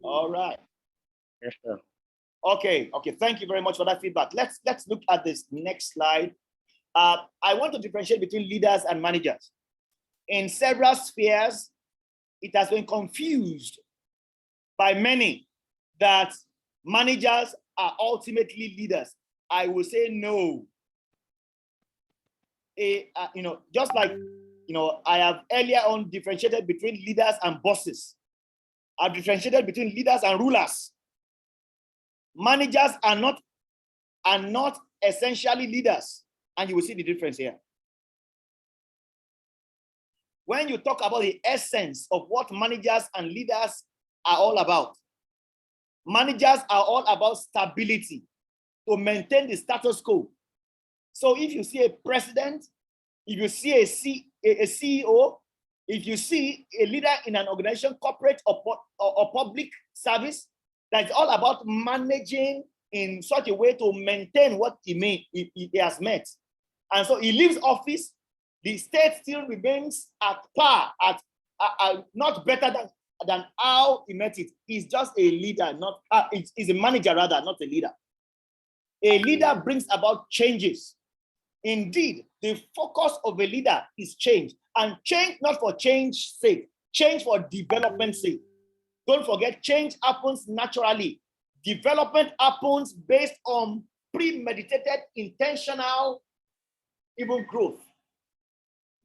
All right. Yes, sir. Okay. Thank you very much for that feedback. Let's look at this next slide. I want to differentiate between leaders and managers. In several spheres, it has been confused by many that managers are ultimately leaders. I will say no. Just like I have earlier on differentiated between leaders and bosses. I've differentiated between leaders and rulers. Managers are not essentially leaders, and you will see the difference here. When you talk about the essence of what managers and leaders are all about, managers are all about stability, to maintain the status quo. So if you see a president, if you see a CEO, if you see a leader in an organization, corporate or public service, that's all about managing in such a way to maintain what he has met. And so he leaves office, the state still remains at par, not better than how he met it. He's just a leader, he's a manager rather, not a leader. A leader brings about changes. Indeed, the focus of a leader is change, and change not for change's sake, change for development's sake. Don't forget, change happens naturally. Development happens based on premeditated, intentional, even growth.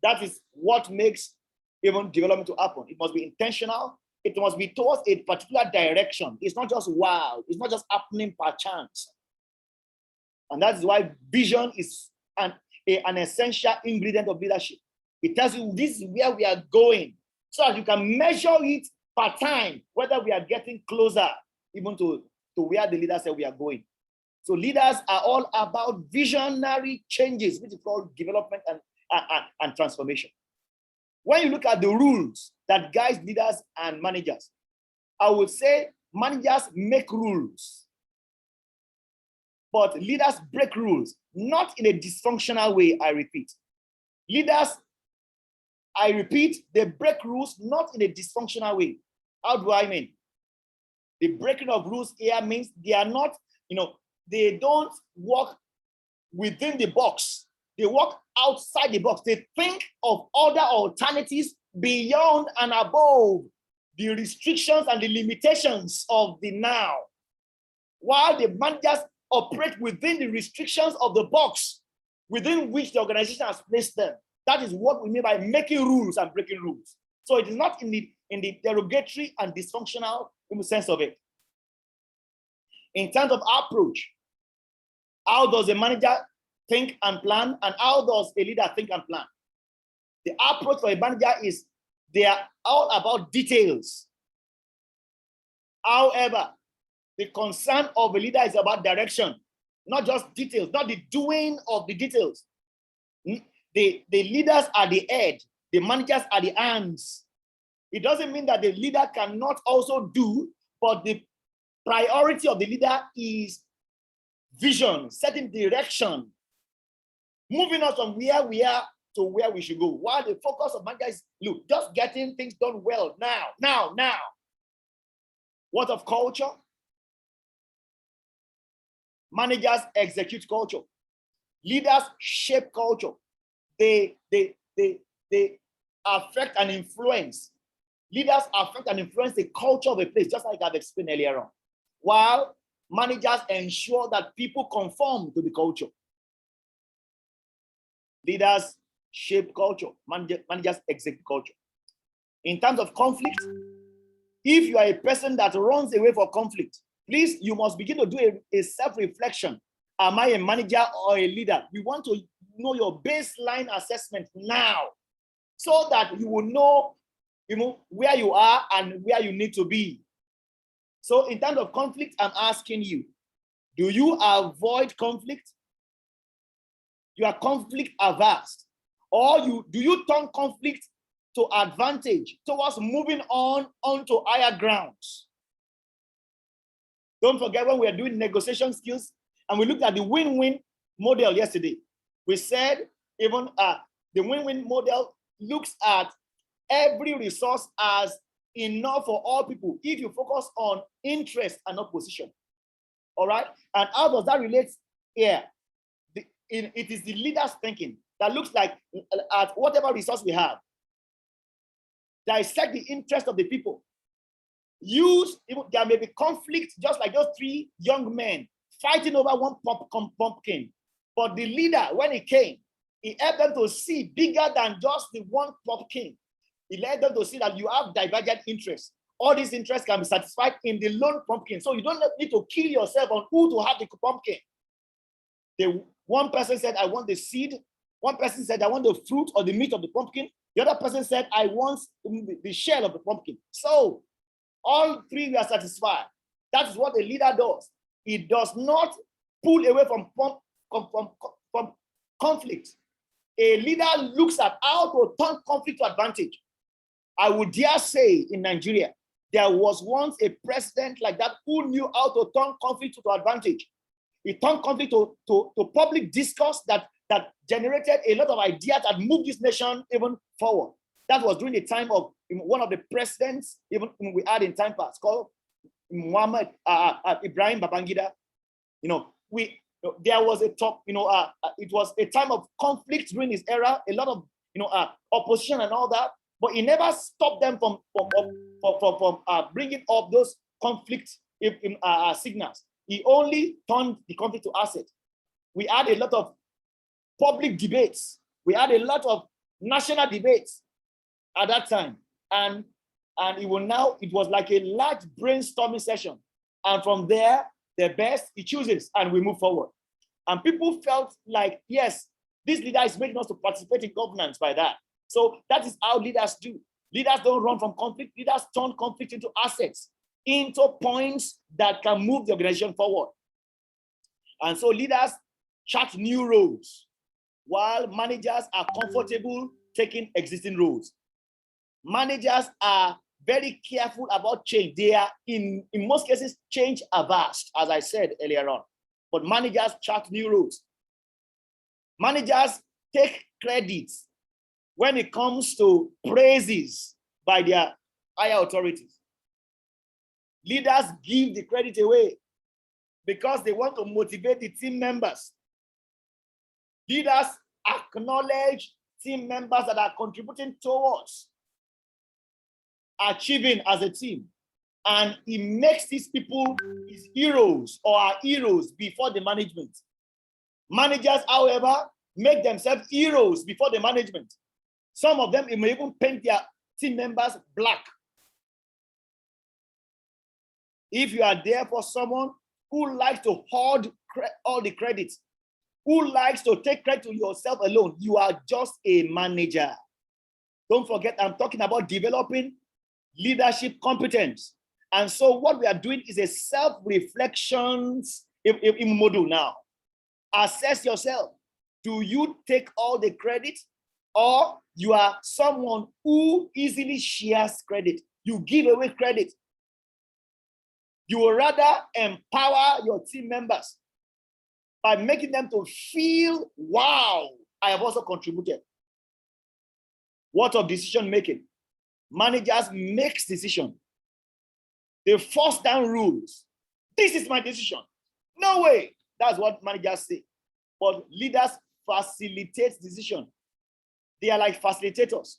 That is what makes even development to happen. It must be intentional. It must be towards a particular direction. It's not just wild. It's not just happening per chance. And that's why vision is an essential ingredient of leadership. It tells you this is where we are going, so that you can measure it per time, whether we are getting closer even to where the leader said we are going. So leaders are all about visionary changes, which is called development and transformation. When you look at the rules that guide leaders and managers, I would say managers make rules, but leaders break rules, not in a dysfunctional way, I repeat. Leaders, I repeat, they break rules, not in a dysfunctional way. How do I mean? The breaking of rules here means they are not, they don't work within the box. They work outside the box. They think of other alternatives beyond and above the restrictions and the limitations of the now. While the managers operate within the restrictions of the box within which the organization has placed them. That is what we mean by making rules and breaking rules. So it is not in the derogatory and dysfunctional sense of it. In terms of approach, how does a manager think and plan, and how does a leader think and plan? The approach for a manager is they are all about details. However, the concern of a leader is about direction, not just details, not the doing of the details. The leaders are the head, the managers are the hands. It doesn't mean that the leader cannot also do, but the priority of the leader is vision, setting direction, moving us from where we are to where we should go. While the focus of manager is, look, just getting things done well now. What of culture? Managers execute culture. Leaders shape culture. They affect and influence. Leaders affect and influence the culture of a place, just like I've explained earlier on. While managers ensure that people conform to the culture. Leaders shape culture. Managers execute culture. In terms of conflict, if you are a person that runs away from conflict, please, you must begin to do a self-reflection. Am I a manager or a leader? We want to know your baseline assessment now, so that you will know, where you are and where you need to be. So in terms of conflict, I'm asking you, do you avoid conflict? You are conflict averse, or do you turn conflict to advantage towards moving on onto higher grounds? Don't forget, when we are doing negotiation skills and we looked at the win-win model yesterday, we said even the win-win model looks at every resource as enough for all people if you focus on interest and not position. All right? And how does that relate here? It is the leader's thinking that looks like at whatever resource we have, dissect the interest of the people. There may be conflict, just like those three young men fighting over one pumpkin. But the leader, when he came, he helped them to see bigger than just the one pumpkin. He led them to see that you have divergent interests. All these interests can be satisfied in the lone pumpkin. So you don't need to kill yourself on who to have the pumpkin. One person said, I want the seed. One person said, I want the fruit or the meat of the pumpkin. The other person said, I want the shell of the pumpkin. So all three were satisfied. That is what a leader does. He does not pull away from conflict. A leader looks at how to turn conflict to advantage. I would dare say in Nigeria, there was once a president like that who knew how to turn conflict to advantage. He turned conflict to public discourse that generated a lot of ideas that moved this nation even forward. That was during the time of one of the presidents even we had in time past, called Muhammad Ibrahim Babangida. There was a talk. It was a time of conflict during his era. A lot of opposition and all that, but he never stopped them from bringing up those conflict signals. He only turned the conflict to asset. We had a lot of public debates. We had a lot of national debates at that time. And it was like a large brainstorming session. And from there, the best he chooses, and we move forward. And people felt like, yes, this leader is making us to participate in governance by that. So that is how leaders do. Leaders don't run from conflict. Leaders turn conflict into assets, into points that can move the organization forward. And so leaders chart new roles, while managers are comfortable taking existing roles. Managers are very careful about change. They are, in most cases, change averse, as I said earlier on. But managers chart new roles. Managers take credits when it comes to praises by their higher authorities. Leaders give the credit away because they want to motivate the team members. Leaders acknowledge team members that are contributing towards achieving as a team. And he makes these people his heroes or our heroes before the management. Managers, however, make themselves heroes before the management. Some of them may even paint their team members black. If you are there for someone who likes to hoard all the credits, who likes to take credit to yourself alone, you are just a manager. Don't forget, I'm talking about developing leadership competence. And so what we are doing is a self-reflection module now. Assess yourself. Do you take all the credit, or you are someone who easily shares credit? You give away credit. You will rather empower your team members by making them to feel, wow, I have also contributed. What of decision making? Managers make decisions. They force down rules. This is my decision. No way. That's what managers say. But leaders facilitate decision. They are like facilitators.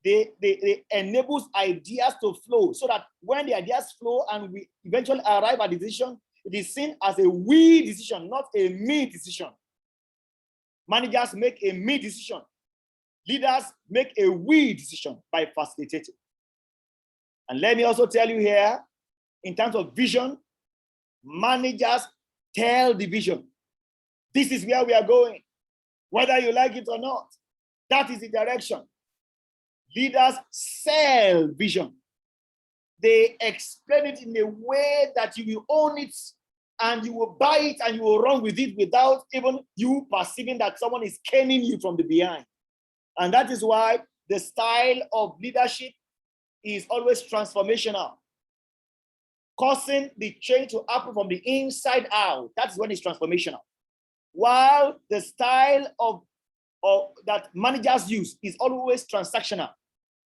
They enable ideas to flow so that when the ideas flow and we eventually arrive at the decision, it is seen as a we decision, not a me decision. Managers make a me decision. Leaders make a we decision by facilitating. And let me also tell you here, in terms of vision, managers tell the vision. This is where we are going, whether you like it or not. That is the direction. Leaders sell vision. They explain it in a way that you will own it and you will buy it and you will run with it without even you perceiving that someone is caning you from the behind. And that is why the style of leadership is always transformational, causing the change to happen from the inside out. That's when it's transformational. While the style of that managers use is always transactional.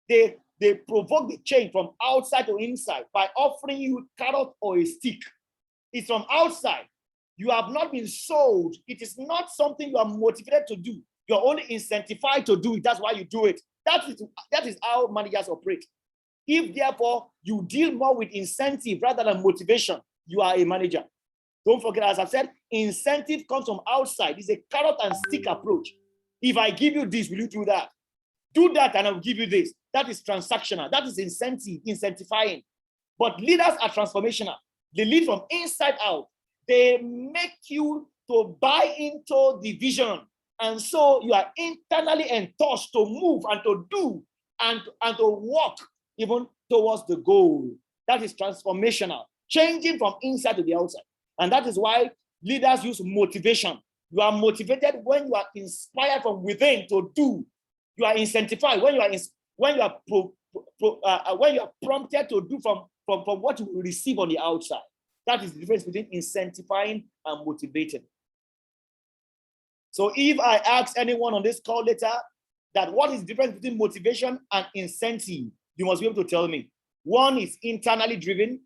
They They provoke the change from outside to inside by offering you carrot or a stick. It's from outside. You have not been sold. It is not something you are motivated to do. You're only incentivized to do it. That's why you do it. That is how managers operate. If therefore you deal more with incentive rather than motivation, you are a manager. Don't forget, as I've said, incentive comes from outside. It's a carrot and stick approach. If I give you this, will you do that? Do that and I'll give you this. That is transactional. That is incentivizing. But leaders are transformational. They lead from inside out. They make you to buy into the vision. And so you are internally enthused to move and to do and to walk even towards the goal. That is transformational, changing from inside to the outside. And that is why leaders use motivation. You are motivated when you are inspired from within to do. You are incentivized when you are prompted to do from what you receive on the outside. That is the difference between incentivizing and motivating. So if I ask anyone on this call later that what is the difference between motivation and incentive, you must be able to tell me. One is internally driven,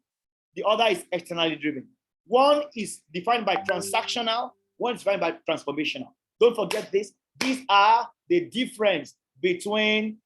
the other is externally driven. One is defined by transactional, one is defined by transformational. Don't forget this. These are the difference between